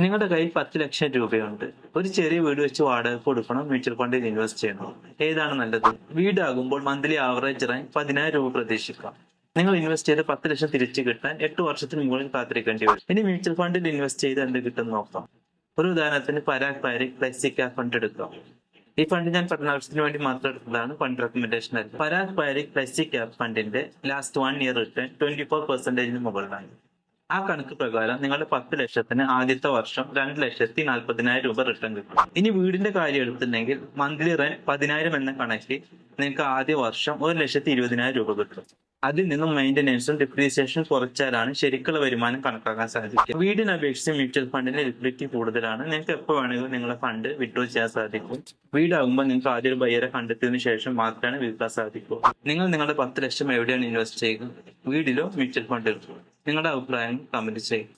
നിങ്ങളുടെ കയ്യിൽ 10 ലക്ഷം രൂപയുണ്ട്. ഒരു ചെറിയ വീട് വെച്ച് വാടക കൊടുക്കണം, മ്യൂച്വൽ ഫണ്ടിൽ ഇൻവെസ്റ്റ് ചെയ്യണം. ഏതാണ് നല്ലത്? വീടാകുമ്പോൾ മന്ത്ലി ആവറേജ് റെന്റ് 10,000 രൂപ പ്രതീക്ഷിക്കാം. നിങ്ങൾ ഇൻവെസ്റ്റ് ചെയ്ത് 10 ലക്ഷം തിരിച്ചു കിട്ടാൻ 8 വർഷത്തിന് മുകളിൽ കാത്തിരിക്കേണ്ടി വരും. ഇനി മ്യൂച്വൽ ഫണ്ടിൽ ഇൻവെസ്റ്റ് ചെയ്ത് എന്ത് കിട്ടും നോക്കാം. ഒരു ഉദാഹരണത്തിന് Parag Parikh flexi cap fund എടുക്കാം. ഈ ഫണ്ട് ഞാൻ പഠനാവശ്യത്തിന് വേണ്ടി മാത്രം എടുത്തതാണ്, ഫണ്ട് റെക്കമെൻഡേഷൻ ആയിരുന്നു. പരാഗ് പാരിക് ഫ്ലെക്സി ക്യാപ് ഫണ്ടിന്റെ ലാസ്റ്റ് 1 ഇയർ റിട്ടേൺ 24% മുകളിലാണ്. ആ കണക്ക് പ്രകാരം നിങ്ങളുടെ 10 ലക്ഷത്തിന് ആദ്യത്തെ വർഷം 2,40,40,000 രൂപ റിട്ടേൺ കിട്ടും. ഇനി വീടിന്റെ കാര്യം എടുത്തിട്ടുണ്ടെങ്കിൽ മന്ത്ലി റെന്റ് 10,000 എന്ന കണക്കിൽ നിങ്ങൾക്ക് ആദ്യ വർഷം 1,20,000 രൂപ കിട്ടും. അതിൽ നിന്നും മെയിൻ്റെനൻസും ഡിപ്രീസിയേഷനും കുറച്ചാലാണ് ശരിക്കുള്ള വരുമാനം കണക്കാക്കാൻ സാധിക്കും. വീടിനെ അപേക്ഷിച്ച് മ്യൂച്വൽ ഫണ്ടിന്റെ ലിക്വിഡിറ്റി കൂടുതലാണ്. നിങ്ങൾക്ക് എപ്പോൾ വേണമെങ്കിലും നിങ്ങളുടെ ഫണ്ട് വിഡ്രോ ചെയ്യാൻ സാധിക്കും. വീടാകുമ്പോൾ നിങ്ങൾക്ക് ആദ്യം ഒരു ബയ്യറെ കണ്ടെത്തിയതിനു ശേഷം മാത്രമാണ് വിൽക്കാൻ സാധിക്കൂ. നിങ്ങൾ നിങ്ങളുടെ 10 ലക്ഷം എവിടെയാണ് ഇൻവെസ്റ്റ് ചെയ്യുക? വീടിലോ മ്യൂച്വൽ ഫണ്ടിലോ? നിങ്ങളുടെ അഭിപ്രായം കമന്റ് ചെയ്യും.